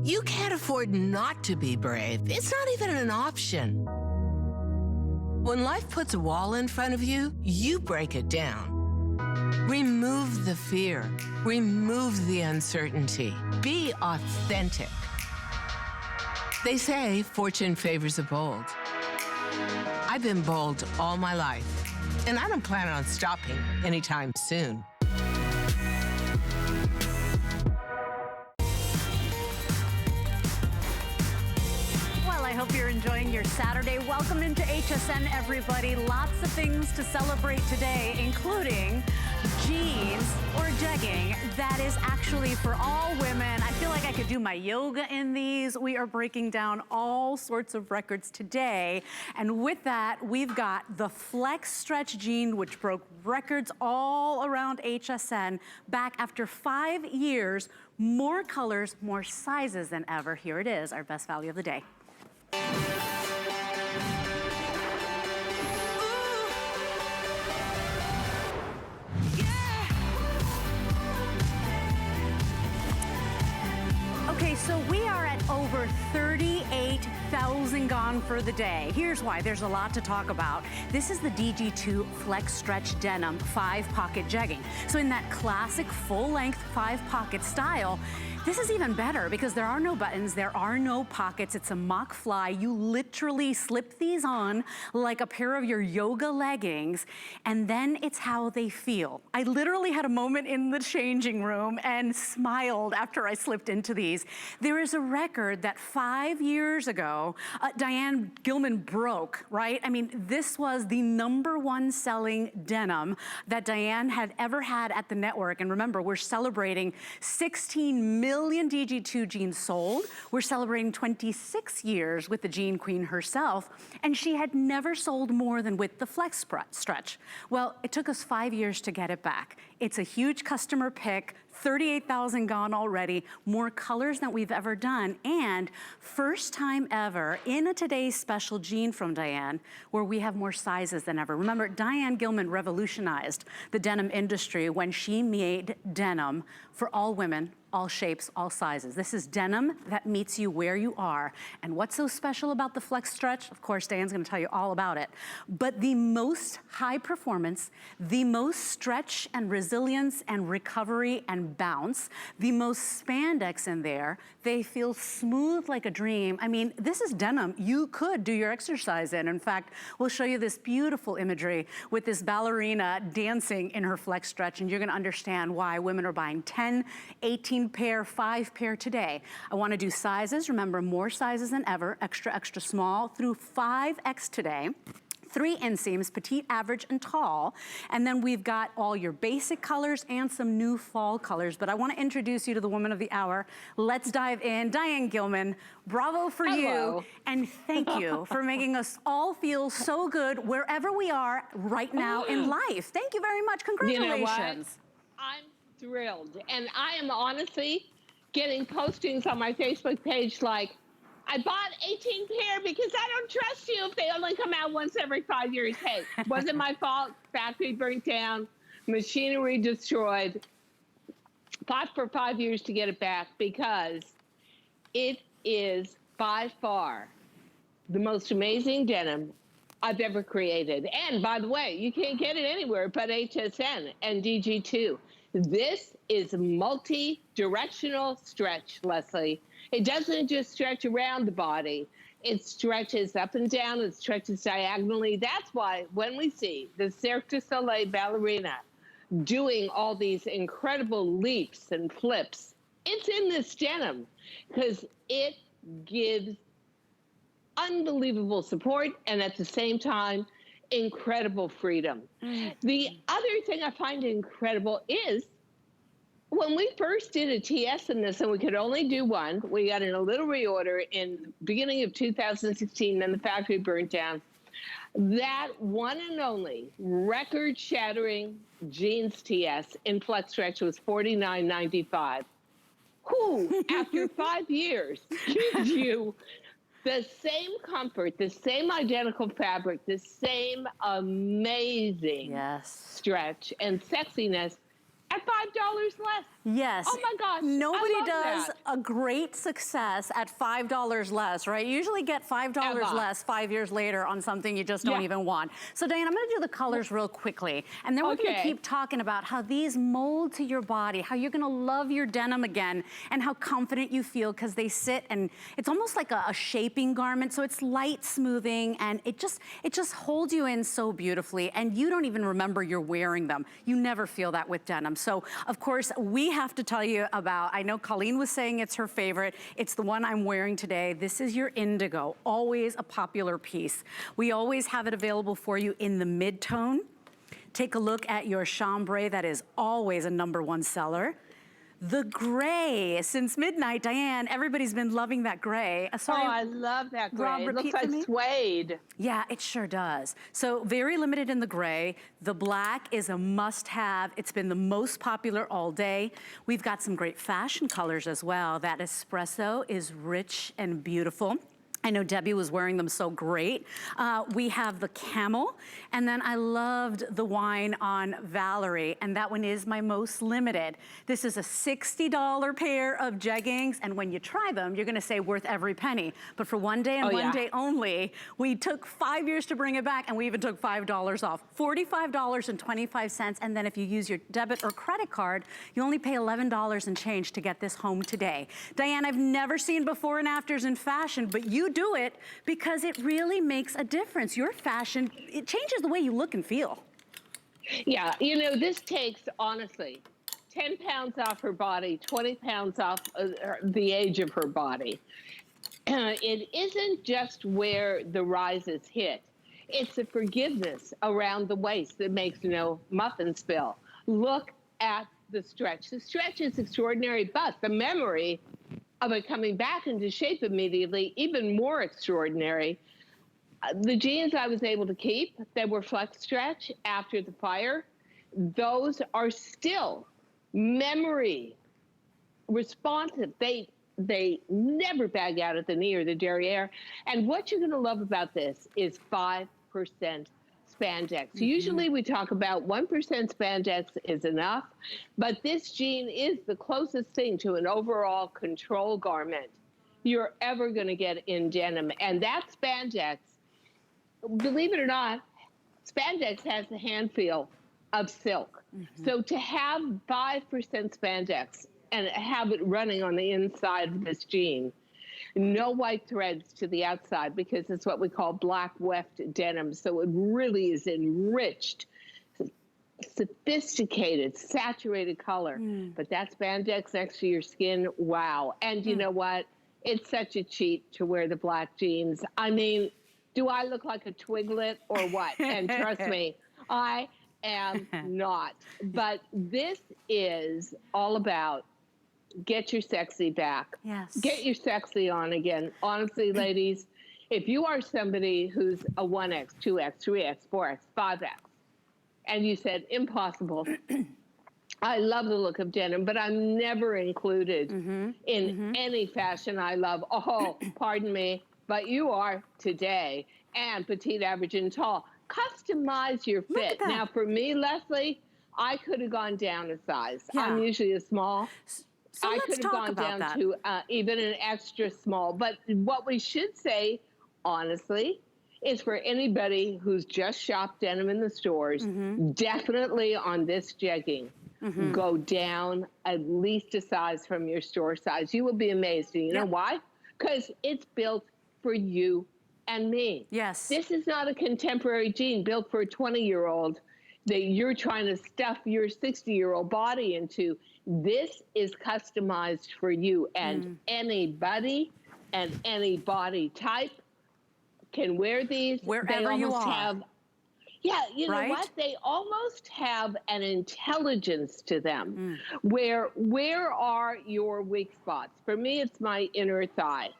You can't afford not to be brave. It's not even an option. When life puts a wall in front of you, you break it down. Remove the fear. Remove the uncertainty. Be authentic. They say fortune favors the bold. I've been bold all my life, and I don't plan on stopping anytime soon. I hope you're enjoying your Saturday. Welcome into HSN, everybody. Lots of things to celebrate today, including jeans or jegging that is actually for all women. I feel like I could do my yoga in these. We are breaking down all sorts of records today. And with that, we've got the Flex Stretch jean, which broke records all around HSN back after 5 years. More colors, more sizes than ever. Here it is, our best value of the day. Okay, so we are at over 38,000 gone for the day. Here's why, there's a lot to talk about. This is the DG2 Flex Stretch Denim 5-pocket jegging. So in that classic full-length 5-pocket style, this is even better because there are no buttons, there are no pockets. It's a mock fly. You literally slip these on like a pair of your yoga leggings, and then it's how they feel. I literally had a moment in the changing room and smiled after I slipped into these. There is a record that 5 years ago, Diane Gilman broke, right? I mean, this was the #1 selling denim that Diane had ever had at the network. And remember, we're celebrating 16 million DG2 jeans sold. We're celebrating 26 years with the Jean Queen herself, and she had never sold more than with the Flex Stretch. Well, it took us 5 years to get it back. It's a huge customer pick, 38,000 gone already, more colors than we've ever done, and first time ever in a Today's Special jean from Diane, where we have more sizes than ever. Remember, Diane Gilman revolutionized the denim industry when she made denim for all women, all shapes, all sizes. This is denim that meets you where you are. And what's so special about the Flex Stretch? Of course, Diane's gonna tell you all about it. But the most high performance, the most stretch and resilience and recovery and bounce, the most spandex in there. They feel smooth like a dream. I mean, this is denim you could do your exercise in. In fact, we'll show you this beautiful imagery with this ballerina dancing in her Flex Stretch, and you're gonna understand why women are buying 10, 18 pair, 5 pair today. I wanna do sizes. Remember, more sizes than ever, extra, extra small through 5X today. 3 inseams, petite, average, and tall. And then we've got all your basic colors and some new fall colors. But I want to introduce you to the woman of the hour. Let's dive in. Diane Gilman, bravo for you. And thank you for making us all feel so good wherever we are right now in life. Thank you very much. Congratulations. You know what? I'm thrilled. And I am honestly getting postings on my Facebook page like, I bought 18 pair because I don't trust you if they only come out once every 5 years. Hey, wasn't my fault. Factory burnt down, machinery destroyed. Fought for 5 years to get it back because it is by far the most amazing denim I've ever created. And by the way, you can't get it anywhere but HSN and DG2. This is multi-directional stretch, Leslie. It doesn't just stretch around the body. It stretches up and down. It stretches diagonally. That's why when we see the Cirque du Soleil ballerina doing all these incredible leaps and flips, it's in this denim because it gives unbelievable support and at the same time, incredible freedom. The other thing I find incredible is when we first did a TS in this and we could only do one, we got in a little reorder in the beginning of 2016, then the factory burnt down. That one and only record shattering jeans TS in Flex Stretch was $49.95. Who, after 5 years, gives you the same comfort, the same identical fabric, the same amazing stretch and sexiness at $5 less. Yes. Oh my gosh. Nobody I love does that. a great success at $5 less, right? You usually get $5 less 5 years later on something you just don't even want. So Diane, I'm gonna do the colors real quickly. And then we're gonna keep talking about how these mold to your body, how you're gonna love your denim again, and how confident you feel because they sit, and it's almost like a shaping garment. So it's light smoothing, and it just holds you in so beautifully, and you don't even remember you're wearing them. You never feel that with denim. So of course, we have to tell you about, I know Colleen was saying it's her favorite. It's the one I'm wearing today. This is your Indigo, always a popular piece. We always have it available for you in the mid-tone. Take a look at your chambray, that is always a #1 seller. The gray, since midnight, Diane, everybody's been loving that gray. Sorry, I love that gray. Rob, it looks like suede. Yeah, it sure does. So very limited in the gray. The black is a must-have. It's been the most popular all day. We've got some great fashion colors as well. That espresso is rich and beautiful. I know Debbie was wearing them so great. We have the Camel, and then I loved the wine on Valerie, and that one is my most limited. This is a $60 pair of jeggings, and when you try them, you're gonna say worth every penny. But for one day and one day only, we took 5 years to bring it back, and we even took $5 off. $45.25, and then if you use your debit or credit card, you only pay $11 and change to get this home today. Diane, I've never seen before and afters in fashion, but you do it because it really makes a difference. Your fashion, it changes the way you look and feel. Yeah, you know, this takes, honestly, 10 pounds off her body, 20 pounds off the age of her body. It isn't just where the rises hit. It's the forgiveness around the waist that makes no muffin spill. Look at the stretch. The stretch is extraordinary, but the memory of it coming back into shape immediately, even more extraordinary. The jeans I was able to keep that were flex stretch after the fire, those are still memory responsive. They never bag out at the knee or the derriere. And what you're gonna love about this is 5% spandex. Usually we talk about 1% spandex is enough, but this jean is the closest thing to an overall control garment you're ever gonna get in denim. And that spandex, believe it or not, spandex has the hand feel of silk. So to have 5% spandex and have it running on the inside of this jean, no white threads to the outside because it's what we call black weft denim. So it really is enriched, sophisticated, saturated color. But that spandex next to your skin, wow. And you know what? It's such a cheat to wear the black jeans. I mean, do I look like a twiglet or what? And trust me, I am not. But this is all about get your sexy back. Yes. Get your sexy on again. Honestly, ladies, if you are somebody who's a 1X, 2X, 3X, 4X, 5X, and you said, impossible, I love the look of denim, but I'm never included in any fashion I love. Oh, pardon me, but you are today. And petite, average, and tall. Customize your fit. Now, for me, Leslie, I could have gone down a size. I'm usually a small. So I could have gone down to even an extra small. But what we should say, honestly, is for anybody who's just shopped denim in the stores, definitely on this jegging, go down at least a size from your store size. You will be amazed. And you know why? Because it's built for you and me. Yes. This is not a contemporary jean built for a 20-year-old that you're trying to stuff your 60-year-old body into. This is customized for you, and anybody and any body type can wear these. Wherever you are. Yeah, you know what? They almost have an intelligence to them. Where are your weak spots? For me, it's my inner thigh,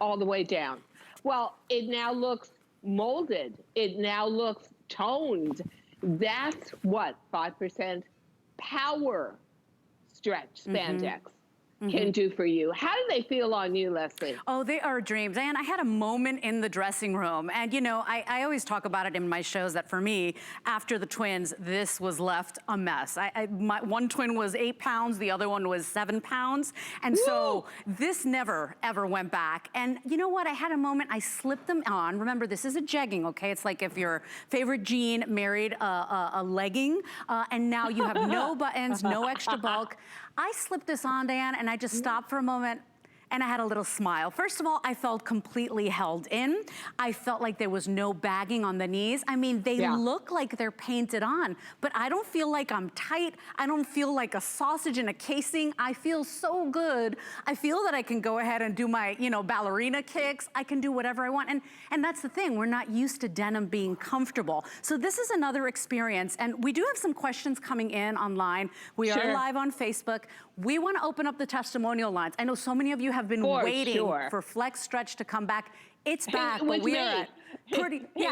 all the way down. Well, it now looks molded. It now looks toned. That's what 5% power stretch spandex. can do for you. How do they feel on you, Leslie? Oh, they are dreams. And I had a moment in the dressing room. And you know, I always talk about it in my shows that for me, after the twins, this was left a mess. My one twin was 8 pounds, the other one was 7 pounds. And so this never, ever went back. And you know what? I had a moment, I slipped them on. Remember, this is a jegging, okay? It's like if your favorite jean married a legging, and now you have no buttons, no extra bulk. I slipped this on, Diane, and I just stopped for a moment and I had a little smile. First of all, I felt completely held in. I felt like there was no bagging on the knees. I mean, they look like they're painted on, but I don't feel like I'm tight. I don't feel like a sausage in a casing. I feel so good. I feel that I can go ahead and do my, you know, ballerina kicks. I can do whatever I want. And that's the thing, we're not used to denim being comfortable. So this is another experience. And we do have some questions coming in online. We are live on Facebook. We want to open up the testimonial lines. I know so many of you have been waiting for Flex Stretch to come back. It's back, but we are at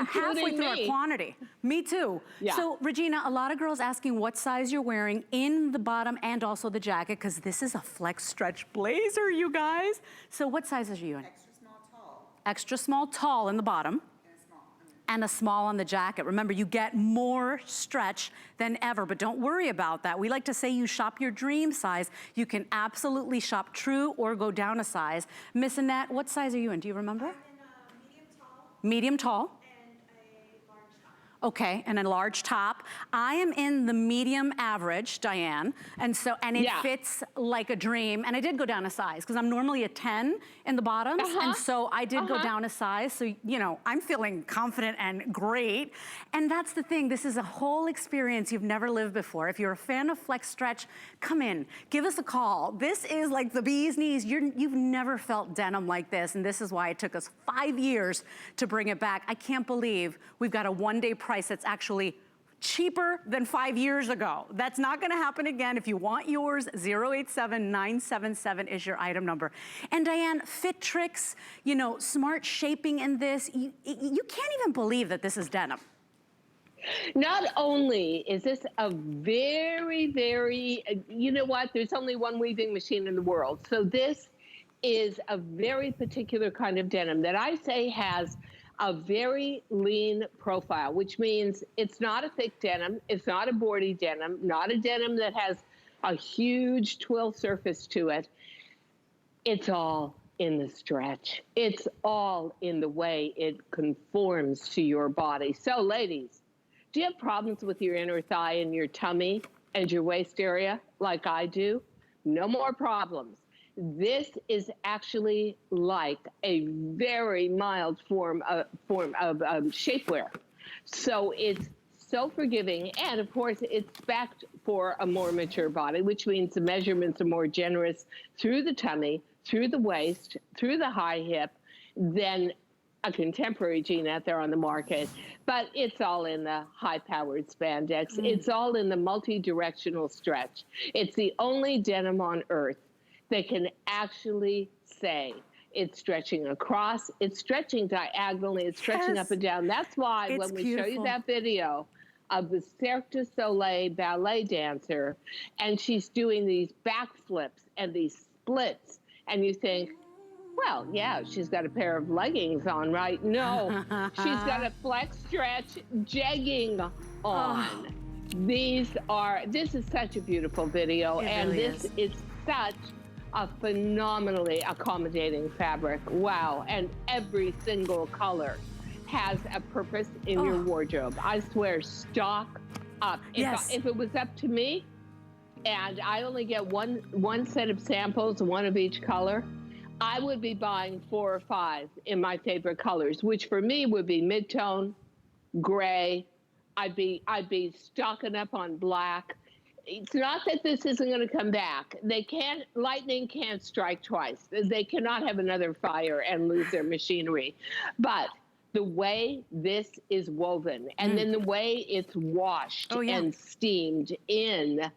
halfway through our quantity. Me too. So Regina, a lot of girls asking what size you're wearing in the bottom and also the jacket, because this is a Flex Stretch blazer, you guys. So what sizes are you in? Extra small, tall. Extra small, tall in the bottom. And a small on the jacket. Remember, you get more stretch than ever, but don't worry about that. We like to say you shop your dream size. You can absolutely shop true or go down a size. Miss Annette, what size are you in? Do you remember? I'm in medium tall. Medium tall. And a large top. Okay, and a large top. I am in the medium average, Diane, and it fits like a dream. And I did go down a size because I'm normally a 10 in the bottoms, and so I did go down a size. So, you know, I'm feeling confident and great. And that's the thing, this is a whole experience you've never lived before. If you're a fan of Flex Stretch, come in, give us a call. This is like the bee's knees. You've never felt denim like this, and this is why it took us 5 years to bring it back. I can't believe we've got a one-day price that's actually cheaper than 5 years ago. That's not gonna happen again. If you want yours, 087977 is your item number. And Diane, fit tricks, you know, smart shaping in this. You can't even believe that this is denim. Not only is this a very, very, you know what, there's only one weaving machine in the world. So this is a very particular kind of denim that I say has a very lean profile, which means it's not a thick denim, it's not a boardy denim, not a denim that has a huge twill surface to it. It's all in the stretch. It's all in the way it conforms to your body. So ladies, do you have problems with your inner thigh and your tummy and your waist area like I do? No more problems. This is actually like a very mild form of shapewear. So it's so forgiving. And of course, it's backed for a more mature body, which means the measurements are more generous through the tummy, through the waist, through the high hip than a contemporary jean out there on the market. But it's all in the high-powered spandex. It's all in the multi-directional stretch. It's the only denim on earth that can actually say it's stretching across, it's stretching diagonally, it's stretching up and down. That's why when we show you that video of the Cirque du Soleil ballet dancer, and she's doing these backflips and these splits, and you think, well, yeah, she's got a pair of leggings on, right? No, she's got a Flex Stretch jegging on. This is such a beautiful video, and this is such a phenomenally accommodating fabric. Wow. And every single color has a purpose in your wardrobe. I swear, stock up. If it was up to me and I only get one set of samples, one of each color, I would be buying 4 or 5 in my favorite colors, which for me would be mid-tone, gray. I'd be stocking up on black. It's not that this isn't going to come back. Lightning can't strike twice. They cannot have another fire and lose their machinery. But the way this is woven and then the way it's washed and steamed in,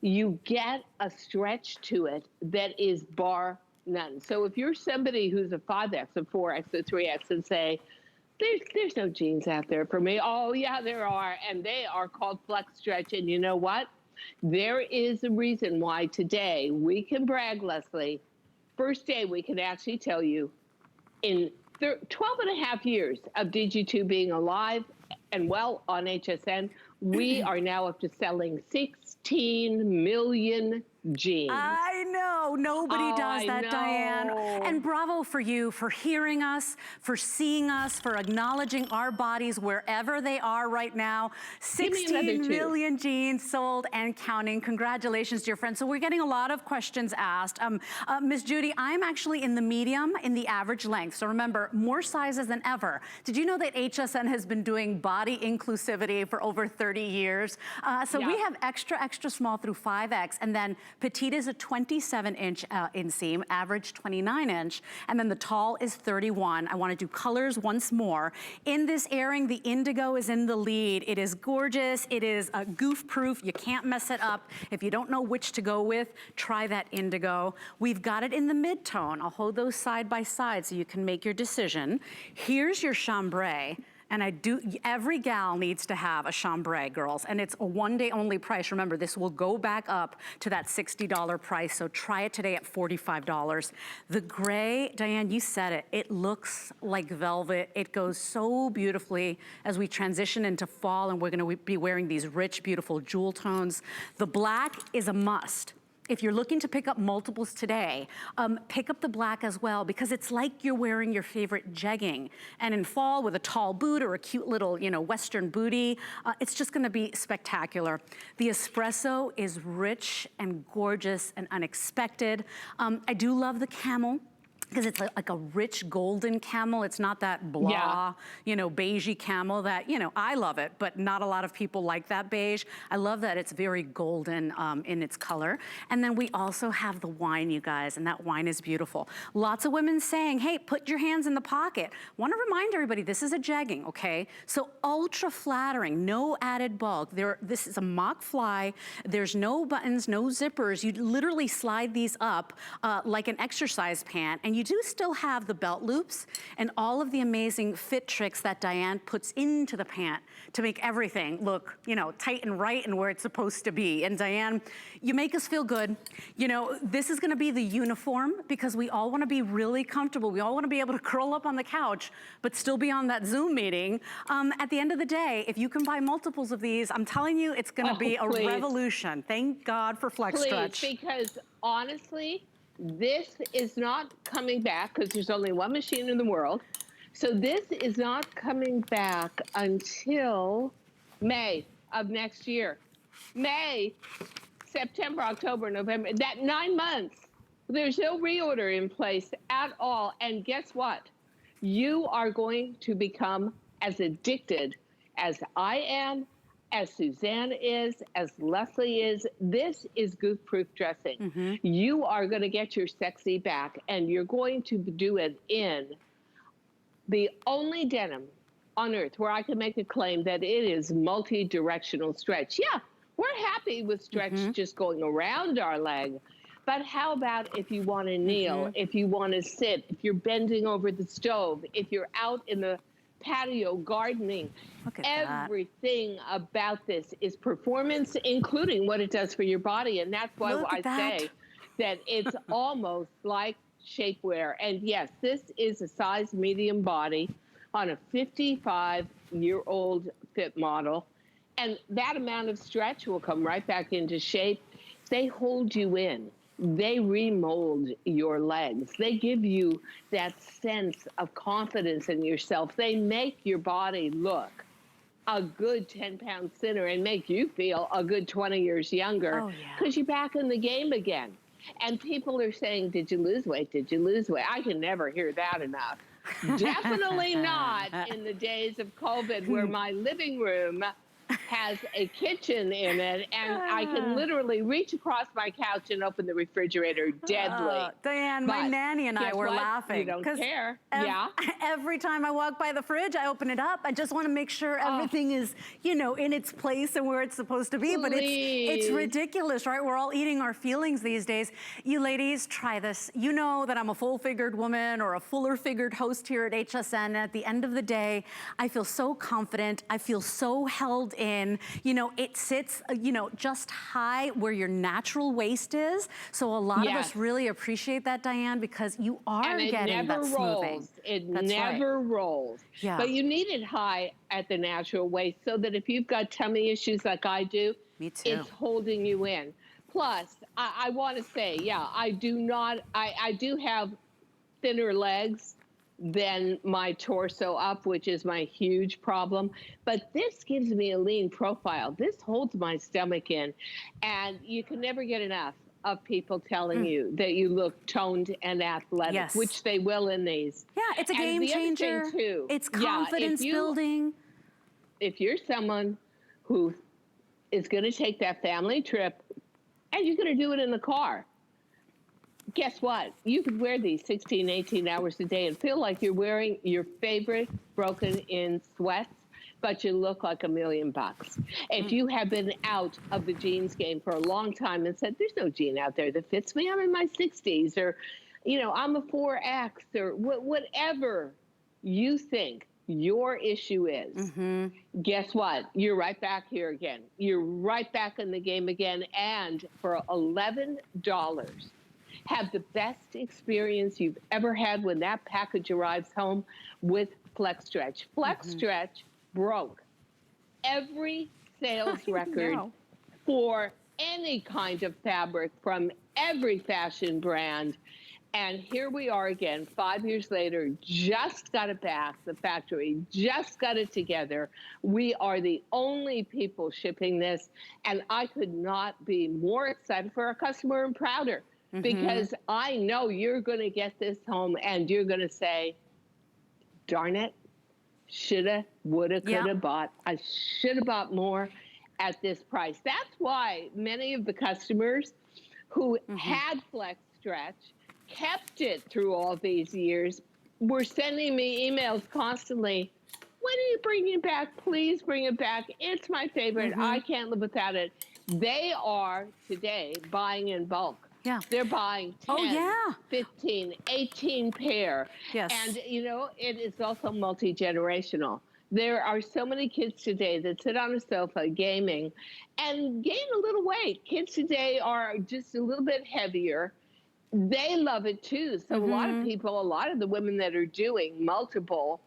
you get a stretch to it that is bar none. So if you're somebody who's a 5X, a 4X, a 3X and say, there's no jeans out there for me. Oh, yeah, there are. And they are called Flex Stretch. And you know what? There is a reason why today we can brag, Leslie. First day we can actually tell you in 12 and a half years of DG2 being alive and well on HSN, we are now up to selling 16 million jeans. I know, nobody does that, Diane. know. And bravo for you for hearing us, for seeing us, for acknowledging our bodies wherever they are right now. 16 million jeans sold and counting. Congratulations, dear friends. So we're getting a lot of questions asked. Miss Judy, I'm actually in the medium, in the average length. So remember, more sizes than ever. Did you know that HSN has been doing body inclusivity for over 30 years? We have extra, extra small through 5X, and then petite is a 27-inch inseam, average 29-inch, and then the tall is 31. I want to do colors once more. In this airing, the indigo is in the lead. It is gorgeous. It is goof-proof. You can't mess it up. If you don't know which to go with, try that indigo. We've got it in the mid-tone. I'll hold those side by side so you can make your decision. Here's your chambray. And every gal needs to have a chambray, girls. And it's a one-day only price. Remember, this will go back up to that $60 price, so try it today at $45. The gray, Diane, you said it. It looks like velvet. It goes so beautifully as we transition into fall, and we're gonna be wearing these rich, beautiful jewel tones. The black is a must. If you're looking to pick up multiples today, pick up the black as well, because it's like you're wearing your favorite jegging. And in fall with a tall boot or a cute little, Western booty, it's just gonna be spectacular. The espresso is rich and gorgeous and unexpected. I do love the camel, because it's like a rich golden camel. It's not that blah, beigey camel that, I love it, but not a lot of people like that beige. I love that it's very golden in its color. And then we also have the wine, you guys, and that wine is beautiful. Lots of women saying, hey, put your hands in the pocket. Want to remind everybody, this is a jegging, okay? So ultra flattering, no added bulk. This is a mock fly. There's no buttons, no zippers. You literally slide these up like an exercise pant, and you do still have the belt loops and all of the amazing fit tricks that Diane puts into the pant to make everything look, tight and right and where it's supposed to be. And Diane, you make us feel good. This is gonna be the uniform, because we all wanna be really comfortable. We all wanna be able to curl up on the couch, but still be on that Zoom meeting. At the end of the day, if you can buy multiples of these, I'm telling you, it's gonna be a revolution. Thank God for Flex Stretch. Because honestly, this is not coming back, because there's only one machine in the world. So this is not coming back until May of next year. May, September, October, November, that 9 months. There's no reorder in place at all. And guess what? You are going to become as addicted as I am, as Suzanne is, as Leslie is. This is goof-proof dressing. You are gonna get your sexy back, and you're going to do it in the only denim on earth where I can make a claim that it is multi-directional stretch. Yeah, we're happy with stretch just going around our leg, but how about if you wanna kneel, if you wanna sit, if you're bending over the stove, if you're out in the patio gardening. Everything about this is performance, including what it does for your body. And that's why I say that it's almost like shapewear. And yes, this is a size medium body on a 55-year-old fit model. And that amount of stretch will come right back into shape. They hold you in. They remold your legs. They give you that sense of confidence in yourself. They make your body look a good 10 pounds thinner and make you feel a good 20 years younger, because you're back in the game again. And people are saying, did you lose weight? Did you lose weight? I can never hear that enough. Definitely not in the days of COVID, where my living room has a kitchen in it, and I can literally reach across my couch and open the refrigerator deadly. Diane, my nanny and I were laughing. You don't care. Every time I walk by the fridge, I open it up. I just want to make sure everything is, in its place and where it's supposed to be. But it's ridiculous, right? We're all eating our feelings these days. You ladies, try this. You know that I'm a full-figured woman or a fuller-figured host here at HSN. And at the end of the day, I feel so confident. I feel so held in. You know, it sits, you know, just high where your natural waist is. So a lot of us really appreciate that, Diane, because you are getting that smoothing. It never rolls. Yeah. But you need it high at the natural waist so that if you've got tummy issues like I do, it's holding you in. Plus, I want to say, I do have thinner legs than my torso up, which is my huge problem. But this gives me a lean profile. This holds my stomach in. And you can never get enough of people telling you that you look toned and athletic, which they will in these. Yeah, it's a game changer. Too, it's confidence building. If you're someone who is going to take that family trip and you're going to do it in the car, guess what? You could wear these 16, 18 hours a day and feel like you're wearing your favorite broken-in sweats, but you look like $1 million. If you have been out of the jeans game for a long time and said, there's no jean out there that fits me, I'm in my 60s, or, you know, I'm a 4X, or whatever you think your issue is, guess what? You're right back here again. You're right back in the game again, and for $11, have the best experience you've ever had when that package arrives home with Flex Stretch. Flex Stretch broke every sales record for any kind of fabric from every fashion brand. And here we are again, 5 years later, just got it back. The factory just got it together. We are the only people shipping this. And I could not be more excited for our customer and prouder. Because I know you're going to get this home and you're going to say, darn it, shoulda, woulda, coulda bought. I should have bought more at this price. That's why many of the customers who had Flex Stretch, kept it through all these years, were sending me emails constantly. When are you bringing it back? Please bring it back. It's my favorite. I can't live without it. They are today buying in bulk. Yeah. They're buying 10, 15, 18 pair. Yes. And, you know, it is also multi-generational. There are so many kids today that sit on a sofa gaming and gain a little weight. Kids today are just a little bit heavier. They love it too. So a lot of people, a lot of the women that are doing multiple,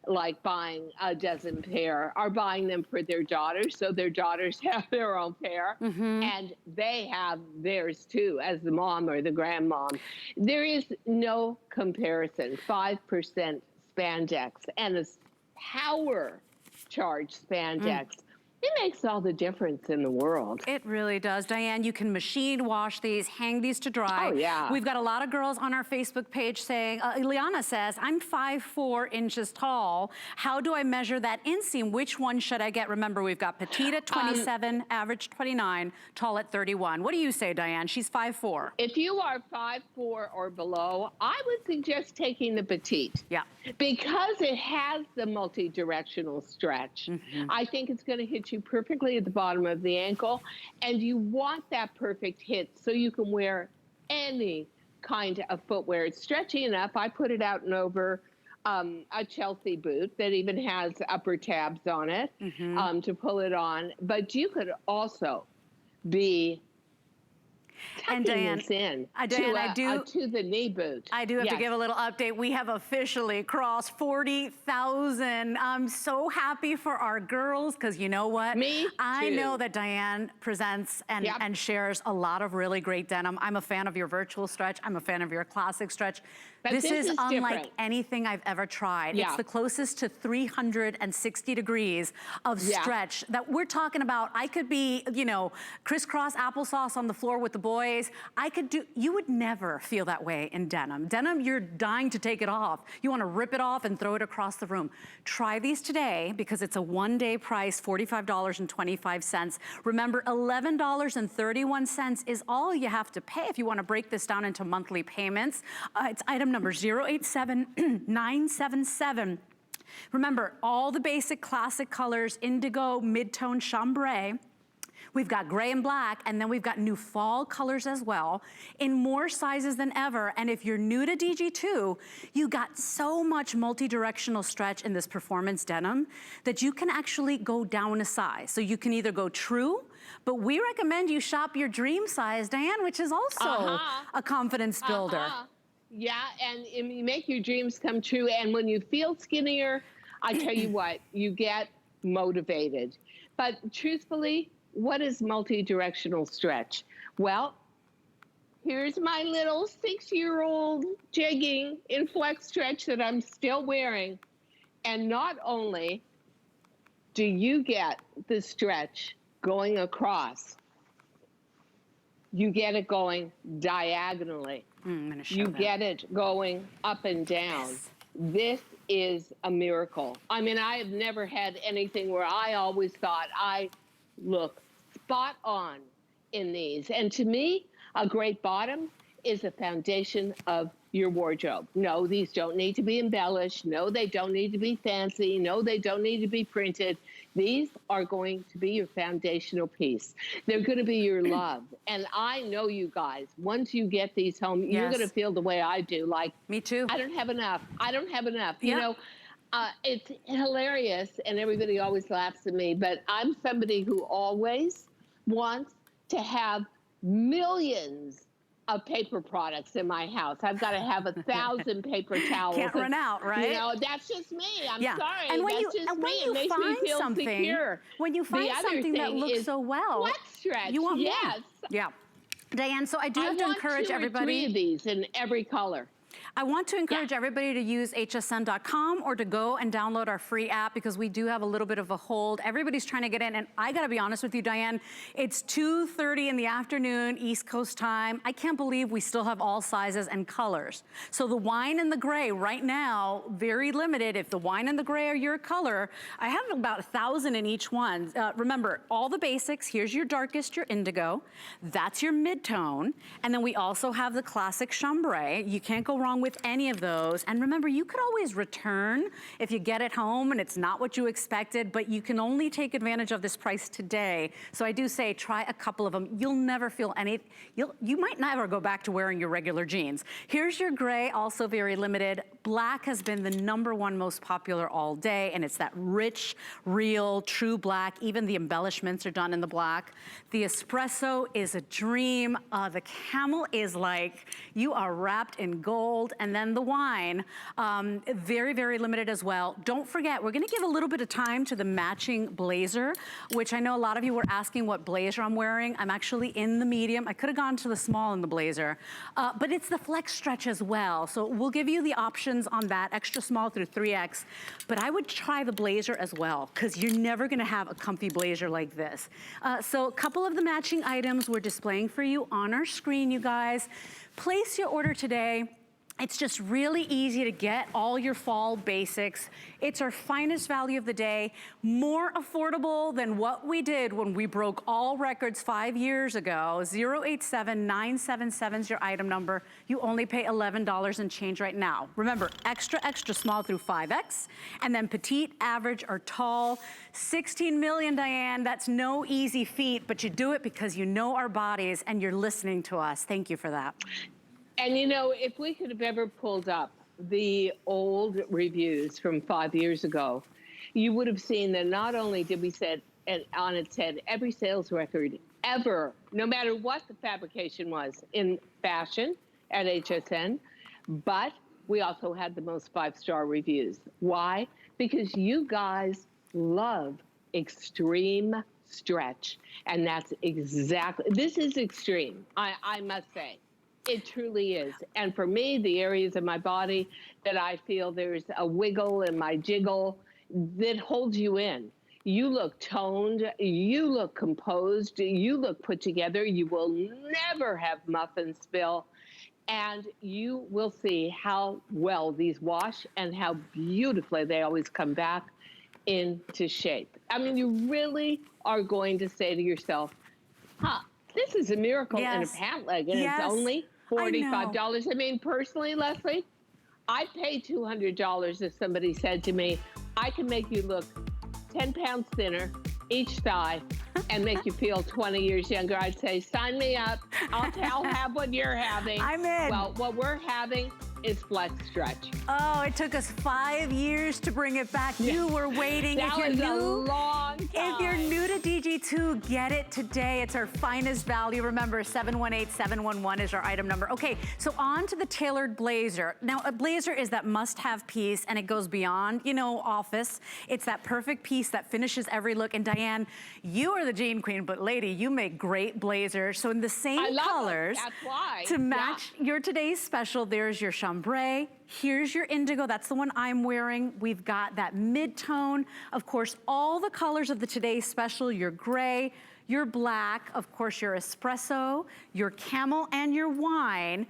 like buying a dozen pair, are buying them for their daughters, so their daughters have their own pair, and they have theirs too, as the mom or the grandmom. There is no comparison. 5% spandex and a power charge spandex. It makes all the difference in the world. It really does. Diane, you can machine wash these, hang these to dry. Oh, yeah. We've got a lot of girls on our Facebook page saying, Ileana says, I'm 5'4" inches tall. How do I measure that inseam? Which one should I get? Remember, we've got petite at 27, average 29, tall at 31. What do you say, Diane? She's 5'4". If you are 5'4" or below, I would suggest taking the petite. Yeah. Because it has the multi-directional stretch. I think it's going to hit you perfectly at the bottom of the ankle, and you want that perfect hit so you can wear any kind of footwear. It's stretchy enough. I put it out and over a Chelsea boot that even has upper tabs on it to pull it on. But you could also be and Diane, this in Diane, to the knee boot. I do have to give a little update. We have officially crossed 40,000. I'm so happy for our girls because you know what? Me too. I know that Diane presents and shares a lot of really great denim. I'm a fan of your virtual stretch. I'm a fan of your classic stretch. But this is unlike different. Anything I've ever tried. It's the closest to 360 degrees of stretch that we're talking about. I could be, you know, crisscross applesauce on the floor with the boys. You would never feel that way in denim. Denim, you're dying to take it off. You want to rip it off and throw it across the room. Try these today because it's a one-day price, $45.25. Remember, $11.31 is all you have to pay if you want to break this down into monthly payments. It's item number 087977. Remember, all the basic classic colors, indigo, mid-tone, chambray. We've got gray and black, and then we've got new fall colors as well, in more sizes than ever. And if you're new to DG2, you got so much multi-directional stretch in this performance denim that you can actually go down a size. So you can either go true, but we recommend you shop your dream size, Diane, which is also a confidence builder. Yeah, and you make your dreams come true. And when you feel skinnier, I tell you what, you get motivated. But truthfully, what is multi-directional stretch? Well, here's my little 6-year-old jegging in flex stretch that I'm still wearing. And not only do you get the stretch going across, you get it going diagonally. I'm gonna show you that. get it going up and down. Yes. This is a miracle. I mean, I have never had anything where I always thought I look spot on in these. And to me, a great bottom is the foundation of your wardrobe. No, these don't need to be embellished. No, they don't need to be fancy. No, they don't need to be printed. These are going to be your foundational piece. They're going to be your love. And I know you guys, once you get these home, you're going to feel the way I do. Like, me too. I don't have enough. I don't have enough. You know, it's hilarious and everybody always laughs at me, but I'm somebody who always wants to have millions of paper products in my house. I've got to have 1,000 paper towels. Can't run out, right? You know, that's just me. I'm sorry. And when that's you, just and me. when It you makes find me feel something, secure. when you find something that looks so well, flex stretch. you want more. Yes. Yeah. Diane, so I do have to encourage everybody. I want 2 or 3 of these in every color. I want to encourage everybody to use hsn.com or to go and download our free app because we do have a little bit of a hold. Everybody's trying to get in, and I gotta be honest with you, Diane, it's 2:30 in the afternoon, East Coast time. I can't believe we still have all sizes and colors. So the wine and the gray right now, very limited. If the wine and the gray are your color, I have about 1,000 in each one. Remember, all the basics. Here's your darkest, your indigo. That's your mid-tone. And then we also have the classic chambray. You can't go wrong with any of those. And remember, you could always return if you get it home and it's not what you expected, but you can only take advantage of this price today. So I do say try a couple of them. You'll never feel any, you might never go back to wearing your regular jeans. Here's your gray, also very limited. Black has been the #1 most popular all day, and it's that rich, real, true black. Even the embellishments are done in the black. The espresso is a dream. The camel is like, you are wrapped in gold. And then the wine, very, very limited as well. Don't forget, we're gonna give a little bit of time to the matching blazer, which I know a lot of you were asking what blazer I'm wearing. I'm actually in the medium. I could have gone to the small in the blazer, but it's the flex stretch as well. So we'll give you the options on that, extra small through 3X. But I would try the blazer as well, because you're never gonna have a comfy blazer like this. So a couple of the matching items we're displaying for you on our screen, you guys. Place your order today. It's just really easy to get all your fall basics. It's our finest value of the day, more affordable than what we did when we broke all records 5 years ago. 087977 is your item number. You only pay $11 and change right now. Remember, extra, extra small through 5X, and then petite, average, or tall. 16 million, Diane, that's no easy feat, but you do it because you know our bodies and you're listening to us. Thank you for that. And you know, if we could have ever pulled up the old reviews from 5 years ago, you would have seen that not only did we set on its head every sales record ever, no matter what the fabrication was in fashion at HSN, but we also had the most 5-star reviews. Why? Because you guys love extreme stretch. And that's exactly, this is extreme, I must say. It truly is. And for me, the areas of my body that I feel there's a wiggle and my jiggle that holds you in. You look toned, you look composed, you look put together. You will never have muffin spill. And you will see how well these wash and how beautifully they always come back into shape. I mean, you really are going to say to yourself, huh, this is a miracle in a pant leg, and it's only $45. I mean, personally, Leslie, I'd pay $200 if somebody said to me, I can make you look 10 pounds thinner, each thigh and make you feel 20 years younger, I'd say, sign me up. I'll have what you're having. I'm in. Well, what we're having is Flex Stretch. Oh, it took us 5 years to bring it back. You were waiting. That was a long time. If you're new to DG2, get it today. It's our finest value. Remember, 718-711 is our item number. Okay, so on to the tailored blazer. Now, a blazer is that must-have piece, and it goes beyond, you know, office. It's that perfect piece that finishes every look. And Diane, you are the jean queen, but lady, you make great blazers. So in the same colors, that's why. To match your today's special, there's your chambray. Here's your indigo, that's the one I'm wearing. We've got that mid-tone. Of course, all the colors of the today's special, your gray, your black, of course, your espresso, your camel, and your wine.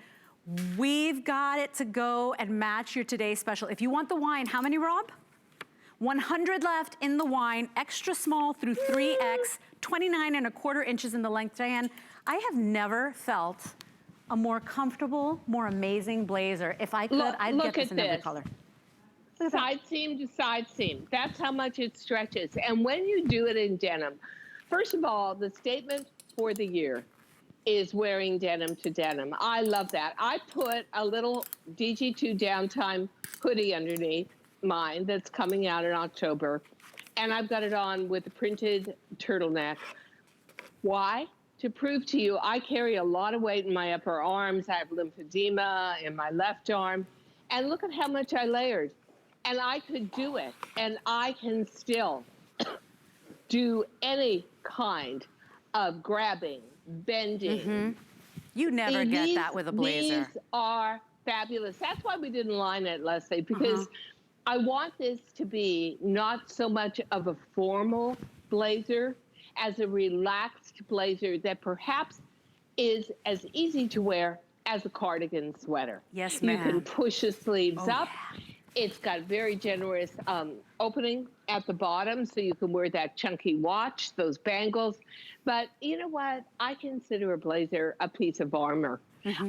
We've got it to go and match your today's special. If you want the wine, how many, Rob? 100 left in the wine, extra small through 3X, 29¼ inches in the length. Diane, I have never felt a more comfortable, more amazing blazer. If I could, I'd get this in every color. Side seam to side seam. That's how much it stretches. And when you do it in denim, first of all, the statement for the year is wearing denim to denim. I love that. I put a little DG2 downtime hoodie underneath mine that's coming out in October. And I've got it on with a printed turtleneck. Why? To prove to you, I carry a lot of weight in my upper arms. I have lymphedema in my left arm. And look at how much I layered. And I could do it. And I can still do any kind of grabbing, bending. You never get that with a blazer. These are fabulous. That's why we didn't line it, Leslie, because I want this to be not so much of a formal blazer as a relaxed blazer that perhaps is as easy to wear as a cardigan sweater. Yes, ma'am. You can push the sleeves up. Yeah. It's got very generous opening at the bottom, so you can wear that chunky watch, those bangles. But you know what? I consider a blazer a piece of armor.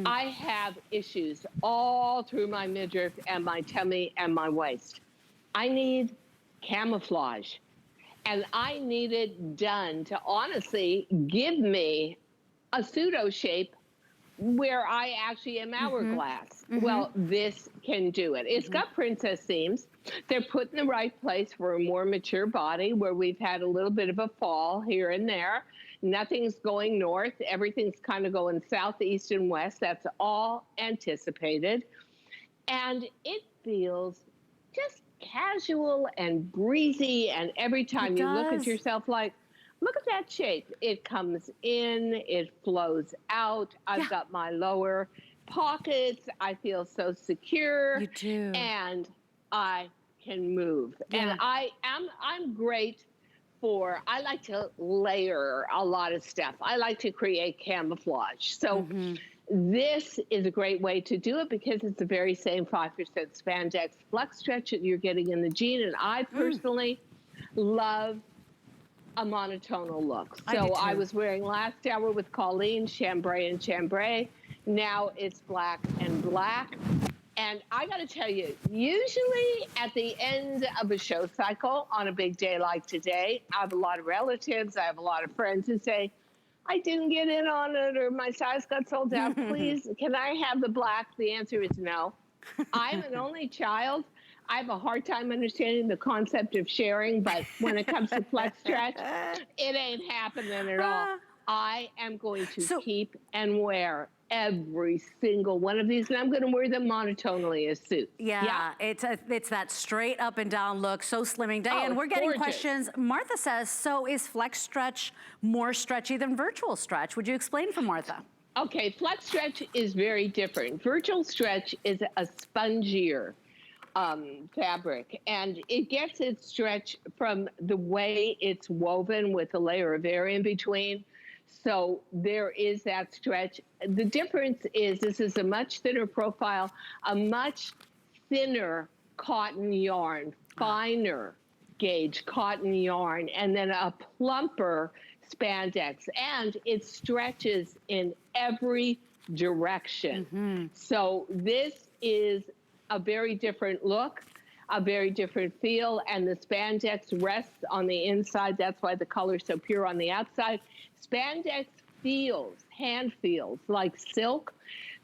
I have issues all through my midriff and my tummy and my waist. I need camouflage. And I need it done to honestly give me a pseudo shape where I actually am hourglass. Well, this can do it. It's got princess seams. They're put in the right place for a more mature body where we've had a little bit of a fall here and there. Nothing's going north. Everything's kind of going south, east, and west. That's all anticipated. And it feels just casual and breezy, and every time you look at yourself, like, look at that shape. It comes in, it flows out. I've got my lower pockets. I feel so secure. You do. And I can move. And I'm great for, I like to layer a lot of stuff. I like to create camouflage. So this is a great way to do it because it's the very same 5% spandex flex stretch that you're getting in the jean. And I personally love a monotonal look. So I was wearing last hour with Colleen, chambray and chambray. Now it's black and black. And I got to tell you, usually at the end of a show cycle on a big day like today, I have a lot of relatives, I have a lot of friends who say, I didn't get in on it, or my size got sold out. Please, can I have the black? The answer is no. I'm an only child. I have a hard time understanding the concept of sharing, but when it comes to flex stretch, it ain't happening at all. I am going to keep and wear every single one of these, and I'm going to wear them monotonally as suits. Yeah. It's that straight up and down look, so slimming. Diane, we're getting questions. Martha says, so is flex stretch more stretchy than virtual stretch? Would you explain for Martha? Okay, flex stretch is very different. Virtual stretch is a spongier fabric, and it gets its stretch from the way it's woven with a layer of air in between. So there is that stretch. The difference is this is a much thinner profile, a much thinner cotton yarn, finer gauge cotton yarn, and then a plumper spandex. And it stretches in every direction. So this is a very different look. a very different feel, and the spandex rests on the inside. That's why the color's so pure on the outside. Spandex hand feels like silk.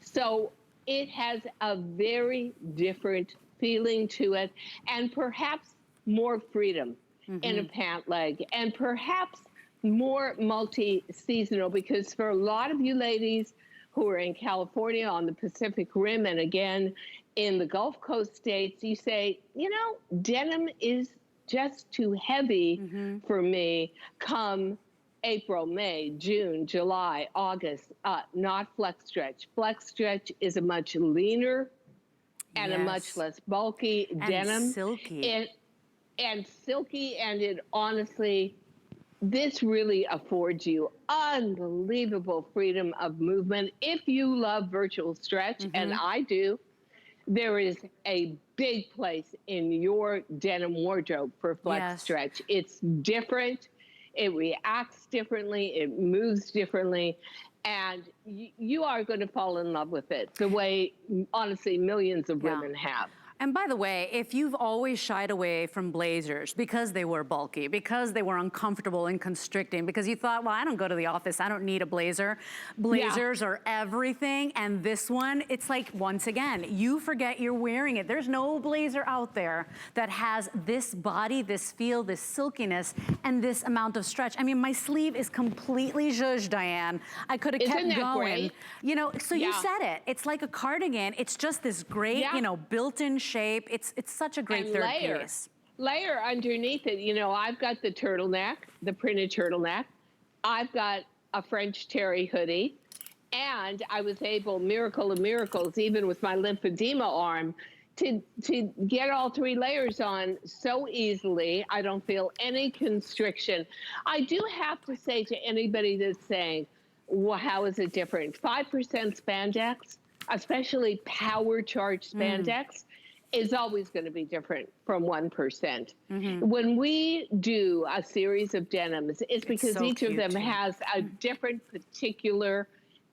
So it has a very different feeling to it, and perhaps more freedom in a pant leg, and perhaps more multi-seasonal, because for a lot of you ladies who are in California, on the Pacific Rim, and again in the Gulf Coast states, you say, you know, denim is just too heavy for me come April, May, June, July, August, not flex stretch. Flex stretch is a much leaner and a much less bulky denim. Silky. And silky, and it honestly, this really affords you unbelievable freedom of movement. If you love virtual stretch, and I do, there is a big place in your denim wardrobe for flex stretch. It's different. It reacts differently. It moves differently. And you are going to fall in love with it the way, honestly, millions of women have. And by the way, if you've always shied away from blazers because they were bulky, because they were uncomfortable and constricting, because you thought, well, I don't go to the office, I don't need a blazer. Blazers are everything. And this one, it's like, once again, you forget you're wearing it. There's no blazer out there that has this body, this feel, this silkiness, and this amount of stretch. I mean, my sleeve is completely zhuzh, Diane. I could have kept going. Great? You know, so you said it. It's like a cardigan. It's just this great, you know, built-in shape. It's such a great third piece. Layer underneath it. You know, I've got the turtleneck, the printed turtleneck. I've got a French terry hoodie. And I was able, miracle of miracles, even with my lymphedema arm, to get all three layers on so easily. I don't feel any constriction. I do have to say to anybody that's saying, well, how is it different? 5% spandex, especially power charged spandex, is always going to be different from 1%. When we do a series of denims, it's because each of them has a different particular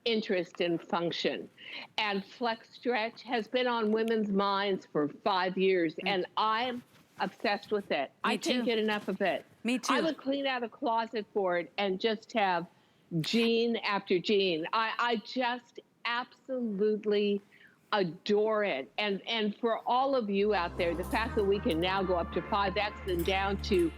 interest and function. And flex stretch has been on women's minds for 5 years, and I'm obsessed with it. I can't get enough of it. Me too. I would clean out a closet for it and just have jean after jean. I just absolutely adore it. And for all of you out there, the fact that we can now go up to 5X and down to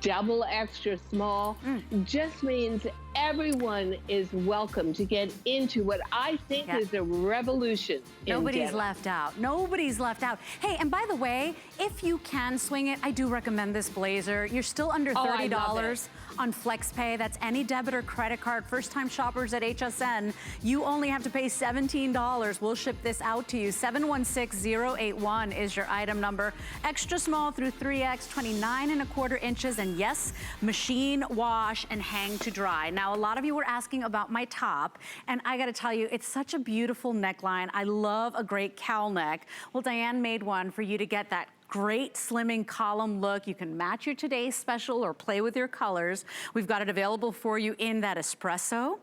double extra small just means everyone is welcome to get into what I think is a revolution. Nobody's left out. Nobody's left out. Hey, and by the way, if you can swing it, I do recommend this blazer. You're still under $30 on FlexPay. That's any debit or credit card. First-time shoppers at HSN, you only have to pay $17. We'll ship this out to you. 716081 is your item number. Extra small through 3X, 29¼ inches, and yes, machine wash and hang to dry. Now, a lot of you were asking about my top, and I gotta tell you, it's such a beautiful neckline. I love a great cowl neck. Well, Diane made one for you to get that great slimming column look. You can match your today's special or play with your colors. We've got it available for you in that espresso.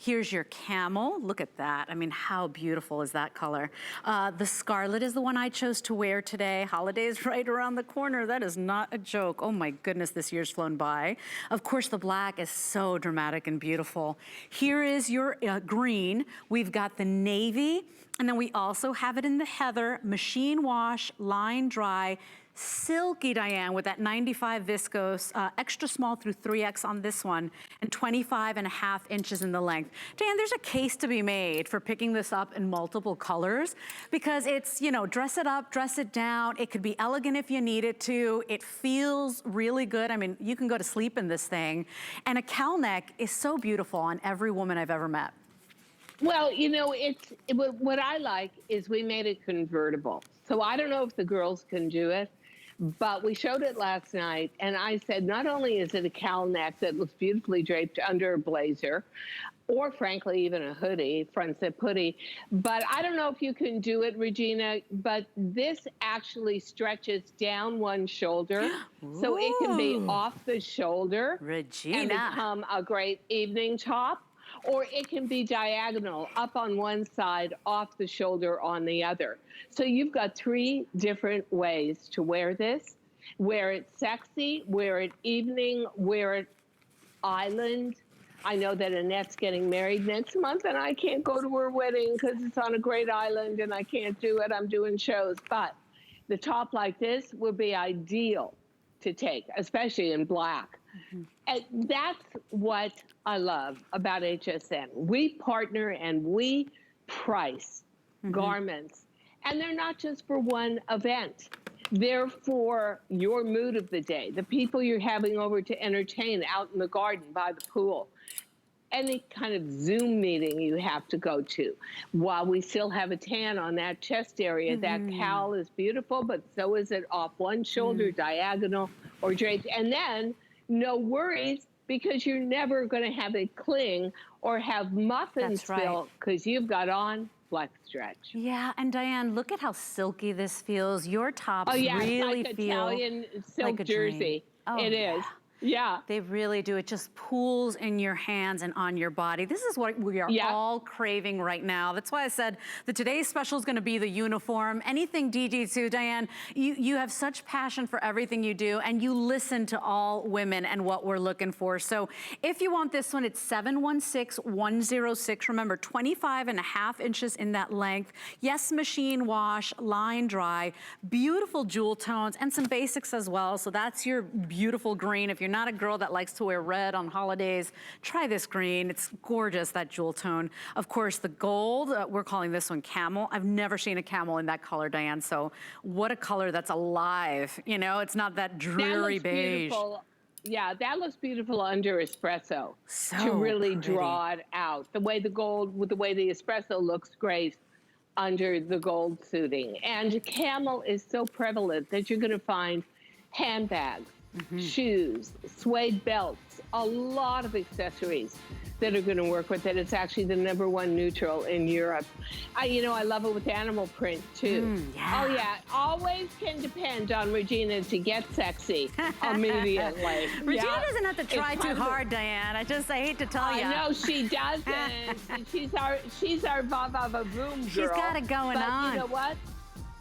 Here's your camel. Look at that. I mean, how beautiful is that color? The scarlet is the one I chose to wear today. Holiday's right around the corner. That is not a joke. Oh my goodness, this year's flown by. Of course, the black is so dramatic and beautiful. Here is your green. We've got the navy, and then we also have it in the heather, machine wash, line dry, silky, Diane, with that 95 viscose, extra small through 3X on this one, and 25½ inches in the length. Diane, there's a case to be made for picking this up in multiple colors, because it's, you know, dress it up, dress it down. It could be elegant if you need it to. It feels really good. I mean, you can go to sleep in this thing. And a cowl neck is so beautiful on every woman I've ever met. Well, you know, what I like is we made it convertible. So I don't know if the girls can do it, but we showed it last night, and I said, not only is it a cowl neck that looks beautifully draped under a blazer, or frankly, even a hoodie, front zip hoodie, but I don't know if you can do it, Regina, but this actually stretches down one shoulder, so it can be off the shoulder Regina. and become a great evening top. or it can be diagonal, up on one side, off the shoulder on the other. So you've got 3 different ways to wear this. Wear it sexy, wear it evening, wear it island. I know that Annette's getting married next month and I can't go to her wedding because it's on a great island and I can't do it. I'm doing shows. But the top like this would be ideal to take, especially in black. And that's what I love about HSN. We partner and we price garments. And they're not just for one event. They're for your mood of the day, the people you're having over to entertain out in the garden by the pool, any kind of Zoom meeting you have to go to. While we still have a tan on that chest area, that cowl is beautiful, but so is it off one shoulder, diagonal or draped. And then no worries, because you're never going to have it cling or have muffins spill because you've got on flex stretch. Yeah, and Diane, look at how silky this feels. Your tops really like feel Italian silk like a jersey. Oh, it is. Yeah. They really do. It just pools in your hands and on your body. This is what we are all craving right now. That's why I said that today's special is going to be the uniform. Anything DG2, Diane, you have such passion for everything you do, and you listen to all women and what we're looking for. So if you want this one, it's 716106. Remember, 25.5 inches in that length. Yes, machine wash, line dry, beautiful jewel tones, and some basics as well. So that's your beautiful green. If you're not a girl that likes to wear red on holidays, try this green. It's gorgeous, that jewel tone. Of course, the gold, we're calling this one Camel. I've never seen a camel in that color, Diane, so what a color that's alive. You know, it's not that dreary beige. Beautiful. Yeah, that looks beautiful under espresso So to really pretty. draw it out. The way the gold, with the way the espresso looks great under the gold suiting. And camel is so prevalent that you're going to find handbags, shoes, suede belts, a lot of accessories that are going to work with it. It's actually the #1 neutral in Europe. You know, I love it with animal print too. Oh yeah, always can depend on Regina to get sexy immediately. Regina doesn't have to try too hard, Diane. I hate to tell you. I know she doesn't. she's our va-va-va boom girl. She's got it going on. You know what?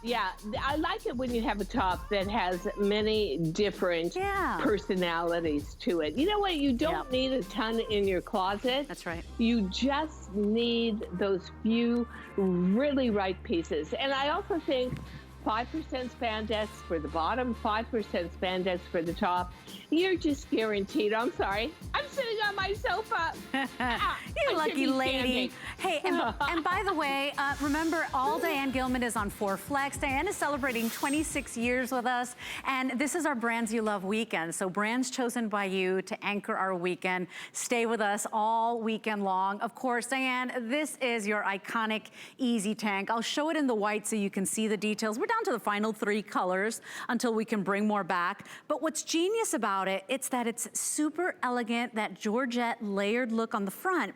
Yeah, I like it when you have a top that has many different personalities to it. You know what? You don't need a ton in your closet. That's right. You just need those few really right pieces. And I also think 5% spandex for the bottom, 5% spandex for the top. You're just guaranteed. I'm sorry. I'm sitting on my sofa. You lucky lady. Hey, and by the way, remember, all Diane Gilman is on 4Flex. Diane is celebrating 26 years with us, and this is our Brands You Love weekend. So brands chosen by you to anchor our weekend. Stay with us all weekend long. Of course, Diane, this is your iconic Easy Tank. I'll show it in the white so you can see the details. We're down to the final 3 colors until we can bring more back. But what's genius about it, it's that it's super elegant, that Georgette layered look on the front,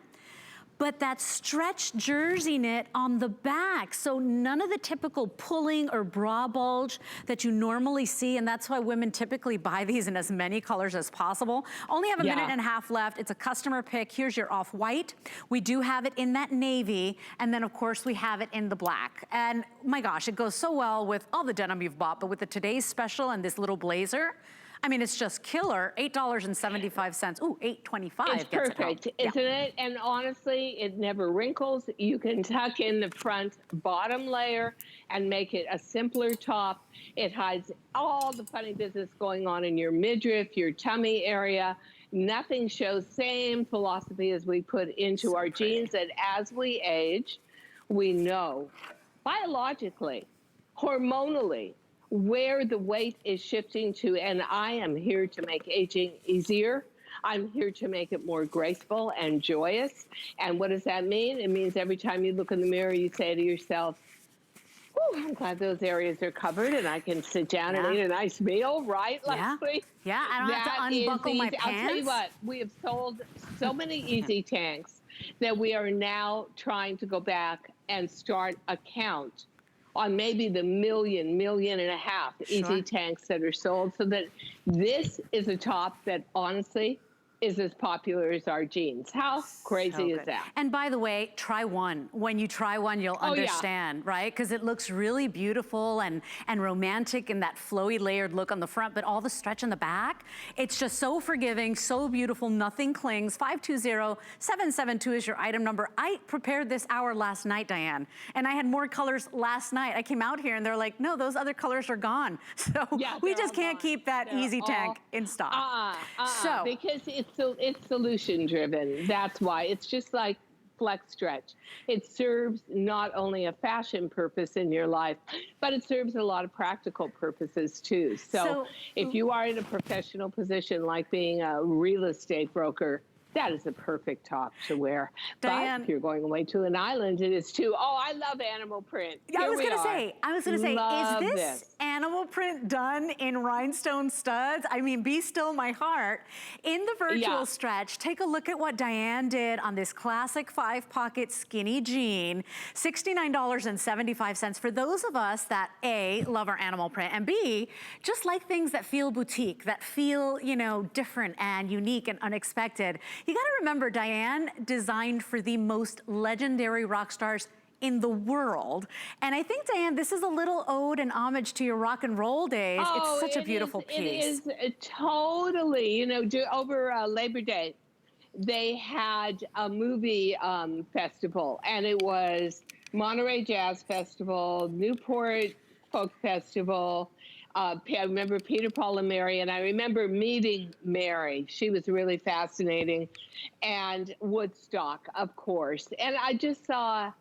but that stretch jersey knit on the back. So none of the typical pulling or bra bulge that you normally see, and that's why women typically buy these in as many colors as possible. Only have a minute and a half left. It's a customer pick. Here's your off-white. We do have it in that navy, and then of course we have it in the black. And my gosh, it goes so well with all the denim you've bought, but with the today's special and this little blazer, I mean, it's just killer. $8.75. Ooh, $8.25. It's perfect, isn't it? And honestly, it never wrinkles. You can tuck in the front bottom layer and make it a simpler top. It hides all the funny business going on in your midriff, your tummy area. Nothing shows. Same philosophy as we put into our jeans, that as we age, we know biologically, hormonally, where the weight is shifting to, and I am here to make aging easier. I'm here to make it more graceful and joyous. And what does that mean? It means every time you look in the mirror, you say to yourself, oh, I'm glad those areas are covered and I can sit down and eat a nice meal, right, Leslie? Yeah, I don't have to unbuckle my pants. I'll tell you what, we have sold so many Easy Tanks that we are now trying to go back and start a count on maybe the million and a half Easy Tanks that are sold, so that this is a top that honestly is as popular as our jeans. How crazy is that? And by the way, try one. When you try one, you'll understand, right? Because it looks really beautiful and romantic in that flowy layered look on the front, but all the stretch in the back, it's just so forgiving, so beautiful, nothing clings. 520-772 is your item number. I prepared this hour last night, Diane, and I had more colors last night. I came out here and they're like, no, those other colors are gone. So we just can't keep that easy tank in stock. Because it's solution driven. That's why. It's just like Flex Stretch. It serves not only a fashion purpose in your life, but it serves a lot of practical purposes too. So if you are in a professional position like being a real estate broker, that is the perfect top to wear. Diane, but if you're going away to an island, it is too. Oh, I love animal print. I was gonna say, love is this animal print done in rhinestone studs? I mean, be still my heart. In the virtual stretch, take a look at what Diane did on this classic 5-pocket skinny jean, $69.75 for those of us that A, love our animal print, and B, just like things that feel boutique, that feel, you know, different and unique and unexpected. You gotta remember, Diane designed for the most legendary rock stars in the world. And I think, Diane, this is a little ode and homage to your rock and roll days. It's such a beautiful piece. It is totally, you know, over Labor Day, they had a movie festival, and it was Monterey Jazz Festival, Newport Folk Festival. I remember Peter, Paul, and Mary, and I remember meeting Mary. She was really fascinating. And Woodstock, of course. And I just saw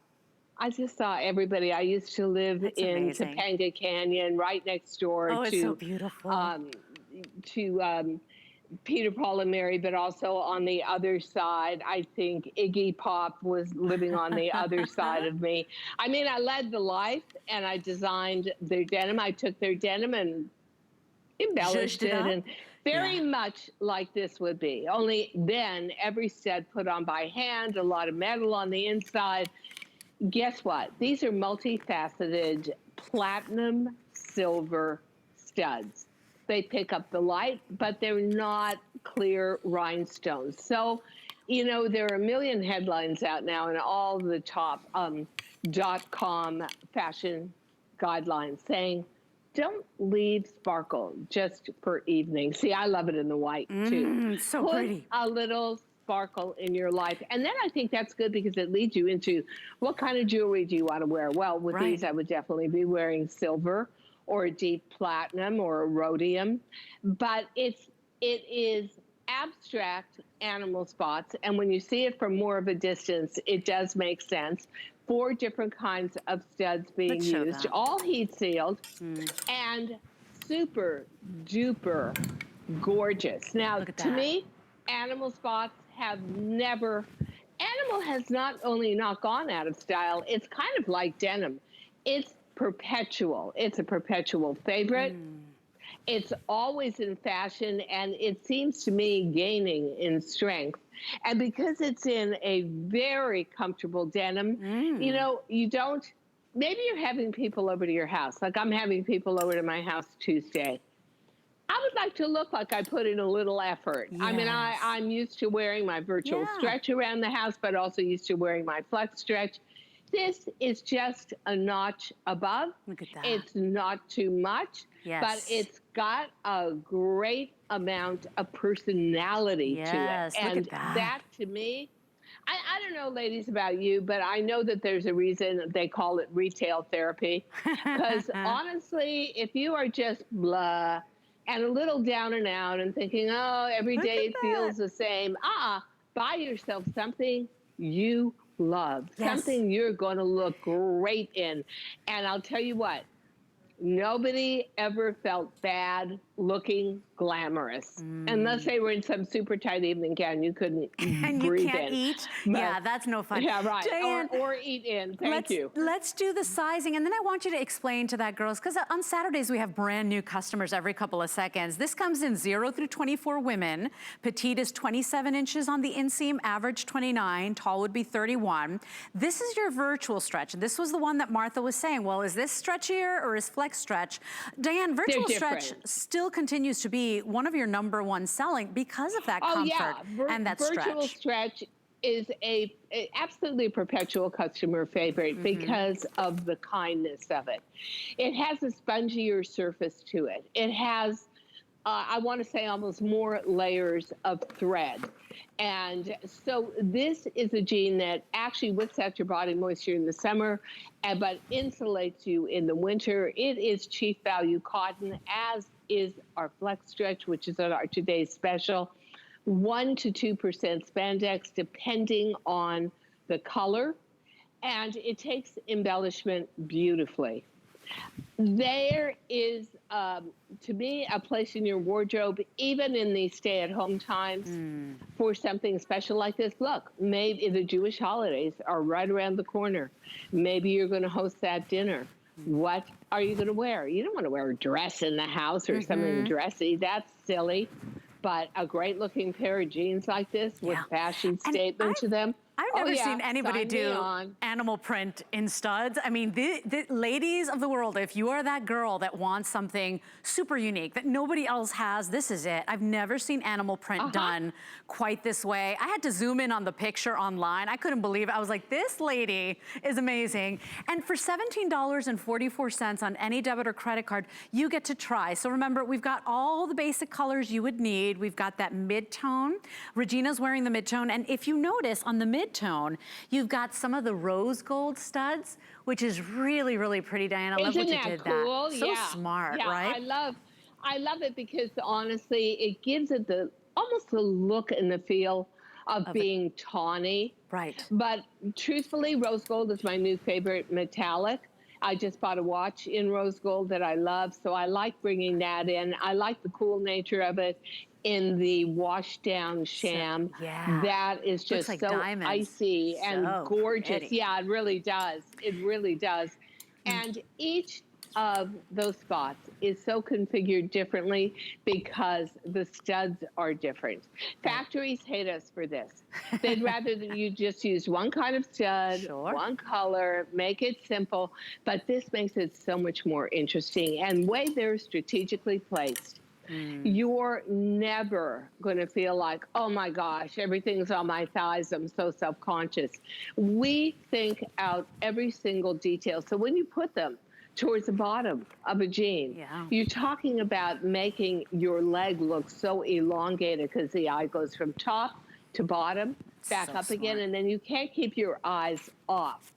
everybody. I used to live in Topanga Canyon, right next door to it's so beautiful. To Peter, Paul, and Mary, but also on the other side, I think Iggy Pop was living on the other side of me. I mean, I led the life, and I designed their denim. I took their denim and embellished it, and very much like this would be. Only then, every stud put on by hand, a lot of metal on the inside. Guess what? These are multifaceted platinum silver studs. They pick up the light, but they're not clear rhinestones. So, you know, there are a million headlines out now in all the top .com fashion guidelines saying, don't leave sparkle just for evening. See, I love it in the white too. So pretty. Put a little sparkle in your life. And then I think that's good because it leads you into what kind of jewelry do you want to wear? Well, with these, I would definitely be wearing silver or a deep platinum or a rhodium, but it is abstract animal spots, and when you see it from more of a distance, it does make sense. 4 different kinds of studs being used, all heat sealed, and super duper gorgeous. Now, to me, animal spots have never, animal has not only not gone out of style, it's kind of like denim. It's perpetual. It's a perpetual favorite. It's always in fashion, and it seems to me gaining in strength. And because it's in a very comfortable denim, you know, you don't, maybe you're having people over to your house. Like I'm having people over to my house Tuesday. I would like to look like I put in a little effort. I mean, I'm used to wearing my virtual stretch around the house, but also used to wearing my Flex Stretch. This is just a notch above. Look at that. It's not too much, but it's got a great amount of personality to it. And look at that to me, I don't know, ladies, about you, but I know that there's a reason they call it retail therapy. Because honestly, if you are just blah and a little down and out and thinking, oh, every day it feels the same, buy yourself something you love, something you're going to look great in. And I'll tell you what, nobody ever felt bad looking glamorous unless they were in some super tight evening gown you couldn't and breathe you can't in. eat. But, that's no fun. Yeah, right. Diane, or eat in. Thank you. Let's do the sizing, and then I want you to explain to that, girls, because on Saturdays we have brand new customers every couple of seconds. This comes in 0 through 24 women. Petite is 27 inches on the inseam, average 29, tall would be 31. This is your virtual stretch. This was the one that Martha was saying, well, is this stretchier or is Flex Stretch? Diane, virtual stretch still still continues to be one of your #1 selling because of that comfort and that virtual stretch is absolutely a perpetual customer favorite because of the kindness of it. It has a spongier surface to it. It has, I want to say, almost more layers of thread. And so this is a jean that actually wicks out your body moisture in the summer, but insulates you in the winter. It is chief value cotton, as is our Flex Stretch, which is our today's special. 1 to 2% spandex, depending on the color, and it takes embellishment beautifully. There is, to me, a place in your wardrobe, even in these stay-at-home times, for something special like this. Look, maybe the Jewish holidays are right around the corner. Maybe you're going to host that dinner. What are you going to wear? You don't want to wear a dress in the house or something dressy. That's silly. But a great-looking pair of jeans like this with fashion statement to them. I've never seen anybody do animal print in studs. I mean, the ladies of the world, if you are that girl that wants something super unique that nobody else has, this is it. I've never seen animal print done quite this way. I had to zoom in on the picture online. I couldn't believe it. I was like, this lady is amazing. And for $17.44 on any debit or credit card, you get to try. So remember, we've got all the basic colors you would need. We've got that mid-tone. Regina's wearing the mid-tone. And if you notice on the mid-tone, you've got some of the rose gold studs, which is really, really pretty, Diane. I love what you did cool? that. So smart, right? I love it because honestly, it gives it almost the look and the feel of being tawny. Right. But truthfully, rose gold is my new favorite metallic. I just bought a watch in rose gold that I love, so I like bringing that in. I like the cool nature of it in the washed down sham. That is just like so diamonds. Icy and gorgeous. Pretty. Yeah, it really does. It really does. And each of those spots is so configured differently because the studs are different. Factories hate us for this. They'd rather that you just use one kind of stud, one color, make it simple, but this makes it so much more interesting. And the way they're strategically placed, you're never going to feel like, oh my gosh, everything's on my thighs, I'm so self-conscious. We think out every single detail. So when you put them towards the bottom of a jean, you're talking about making your leg look so elongated because the eye goes from top to bottom, back up again, and then you can't keep your eyes off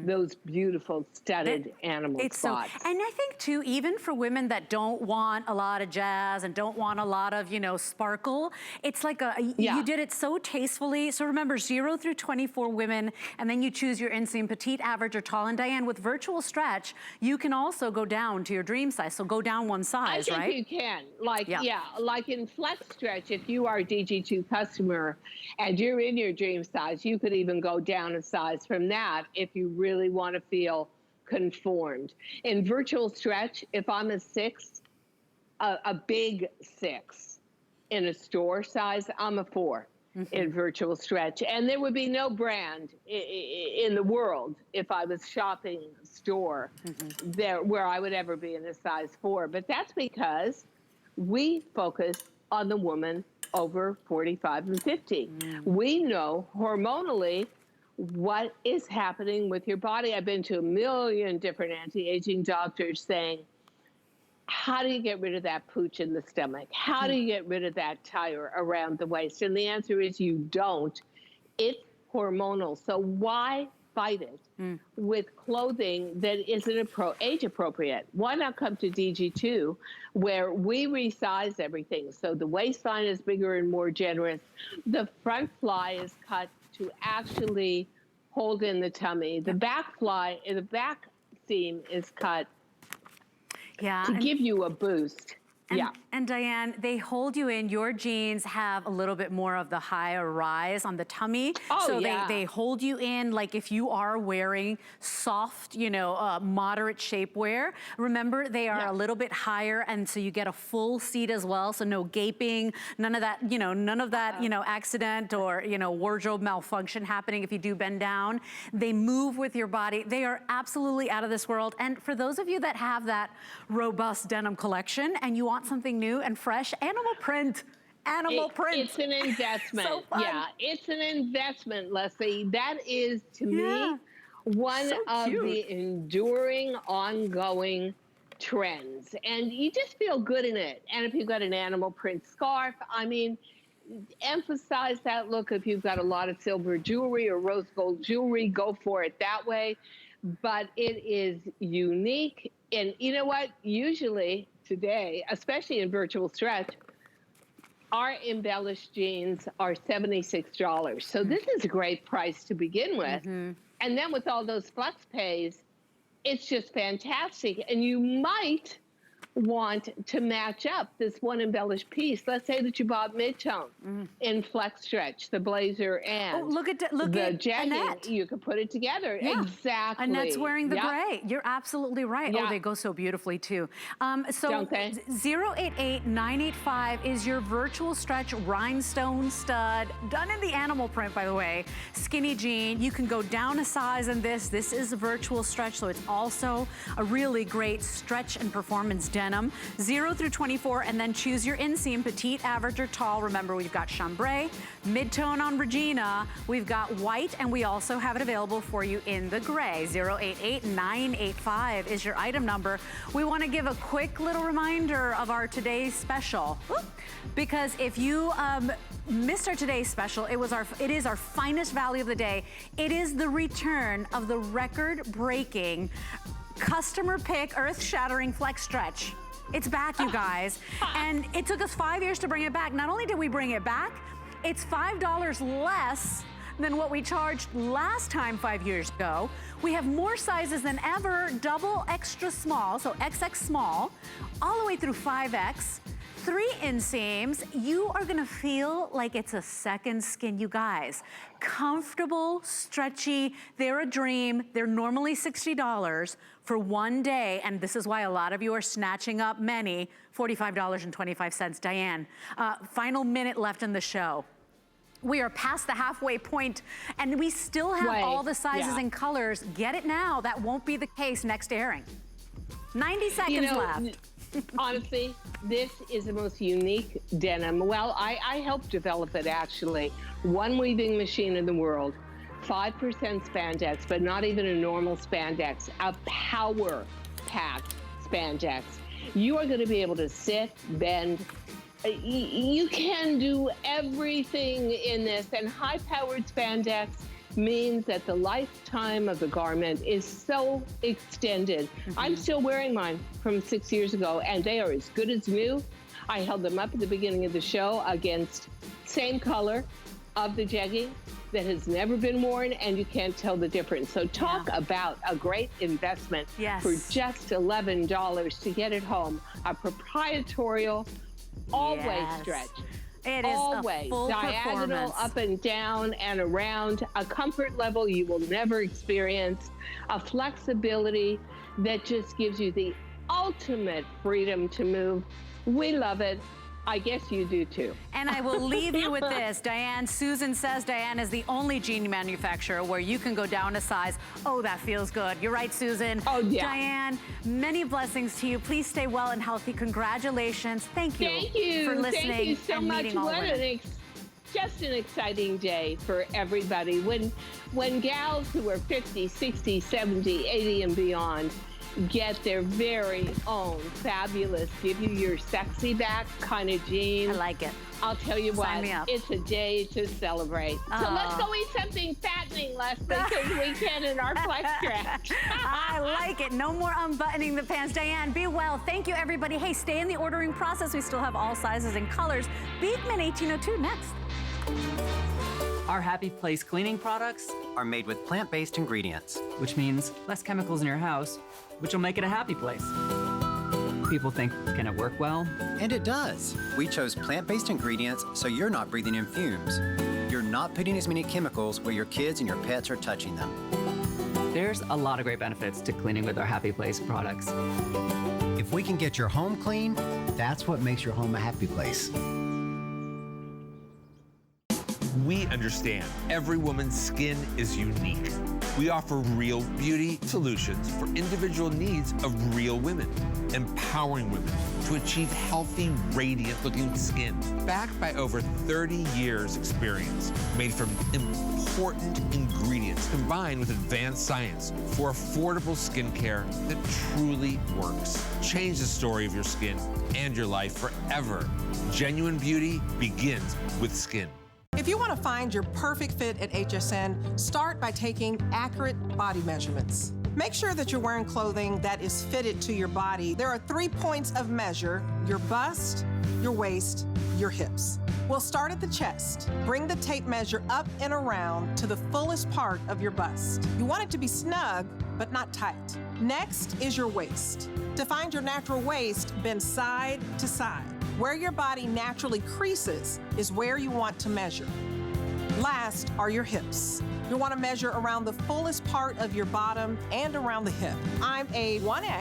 those beautiful studded animal spots. And I think too, even for women that don't want a lot of jazz and don't want a lot of, you know, sparkle, it's like you did it so tastefully. So remember, 0 through 24 women, and then you choose your inseam, petite, average, or tall. And Diane, with virtual stretch, you can also go down to your dream size. So go down one size, right? I think you can. Like, like in Flex Stretch, if you are a DG2 customer and you're in your dream size, you could even go down a size from that if you really want to feel conformed. In virtual stretch, if I'm a 6, a big 6 in a store size, I'm a 4 in virtual stretch. And there would be no brand in the world if I was shopping store there where I would ever be in a size 4. But that's because we focus on the woman over 45 and 50. We know hormonally what is happening with your body. I've been to a million different anti-aging doctors saying, how do you get rid of that pooch in the stomach? How do you get rid of that tire around the waist? And the answer is you don't. It's hormonal. So why fight it with clothing that isn't age appropriate? Why not come to DG2 where we resize everything? So the waistline is bigger and more generous. The front fly is cut to actually hold in the tummy. The back seam is cut to give you a boost. And Diane, they hold you in. Your jeans have a little bit more of the higher rise on the tummy. So they hold you in, like if you are wearing soft, you know, moderate shapewear. Remember, they are a little bit higher, and so you get a full seat as well. So no gaping, none of that, you know, accident or, you know, wardrobe malfunction happening if you do bend down. They move with your body. They are absolutely out of this world. And for those of you that have that robust denim collection and you want want something new and fresh, animal print. Animal print. It's an investment. So fun. Yeah, it's an investment, Leslie. That is, to me, one of the enduring, ongoing trends. And you just feel good in it. And if you've got an animal print scarf, I mean, emphasize that look. If you've got a lot of silver jewelry or rose gold jewelry, go for it that way. But it is unique. And you know what? Usually today, especially in virtual stretch, our embellished jeans are $76. So this is a great price to begin with. And then with all those flex pays, it's just fantastic. And you might want to match up this one embellished piece. Let's say that you bought mid-tone in flex stretch, the blazer and the jegging. Annette. You could put it together. Exactly. Annette's wearing the gray. You're absolutely right. Yeah. Oh, they go so beautifully too. So Don't they? 088985 is your virtual stretch rhinestone stud, done in the animal print, by the way. Skinny jean. You can go down a size in this. This is a virtual stretch, so it's also a really great stretch and performance denim. 0 through 24, and then choose your inseam, petite, average, or tall. Remember, we've got chambray, mid-tone on Regina, we've got white, and we also have it available for you in the gray. 088985 is your item number. We want to give a quick little reminder of our today's special, because if you missed our today's special, it is our finest value of the day. It is the return of the record-breaking customer pick earth-shattering flex stretch. It's back, you guys. And it took us 5 years to bring it back. Not only did we bring it back, it's $5 less than what we charged last time 5 years ago. We have more sizes than ever, double extra small, so XX small, all the way through 5X. 3 inseams. You are gonna feel like it's a second skin, you guys. Comfortable, stretchy, they're a dream. They're normally $60 for one day, and this is why a lot of you are snatching up many, $45.25. Diane, final minute left in the show. We are past the halfway point, and we still have all the sizes and colors. Get it now. That won't be the case next airing. 90 seconds left. Honestly, this is the most unique denim. Well, I helped develop it, actually. One weaving machine in the world, 5% spandex, but not even a normal spandex, a power-packed spandex. You are going to be able to sit, bend. You can do everything in this, and high-powered spandex means that the lifetime of the garment is so extended. I'm still wearing mine from 6 years ago, and they are as good as new. I held them up at the beginning of the show against same color of the jegging that has never been worn, and you can't tell the difference. So talk about a great investment for just $11 to get it home. A proprietorial, always stretch. It is always a full diagonal, performance. up and down and around, a comfort level you will never experience, a flexibility that just gives you the ultimate freedom to move. We love it. I guess you do too. And I will leave you with this, Diane. Susan says Diane is the only jean manufacturer where you can go down a size. Oh, that feels good. You're right, Susan. Oh, yeah. Diane, many blessings to you. Please stay well and healthy. Congratulations. Thank you, for listening. Thank you so and much. meeting all women. Just an exciting day for everybody. When gals who are 50, 60, 70, 80 and beyond get their very own fabulous, give you your sexy back kind of jeans. I like it. I'll tell you what, Sign me up. it's a day to celebrate. So let's go eat something fattening, Leslie, because we can in our flex stretch. I like it. No more unbuttoning the pants. Diane, be well. Thank you, everybody. Hey, stay in the ordering process. We still have all sizes and colors. Beekman 1802 next. Our Happy Place cleaning products are made with plant-based ingredients. which means less chemicals in your house, which will make it a happy place. People think, can it work well? And it does. We chose plant-based ingredients so you're not breathing in fumes. You're not putting as many chemicals where your kids and your pets are touching them. There's a lot of great benefits to cleaning with our Happy Place products. If we can get your home clean, that's what makes your home a happy place. We understand every woman's skin is unique. We offer real beauty solutions for individual needs of real women, empowering women to achieve healthy, radiant-looking skin, backed by over 30 years' experience, made from important ingredients combined with advanced science for affordable skincare that truly works. Change the story of your skin and your life forever. Genuine beauty begins with skin. If you want to find your perfect fit at HSN, start by taking accurate body measurements. Make sure that you're wearing clothing that is fitted to your body. There are 3 points of measure: your bust, your waist, your hips. We'll start at the chest. Bring the tape measure up and around to the fullest part of your bust. You want it to be snug, but not tight. Next is your waist. To find your natural waist, bend side to side. Where your body naturally creases is where you want to measure. Last are your hips. You want to measure around the fullest part of your bottom and around the hip. I'm a 1X.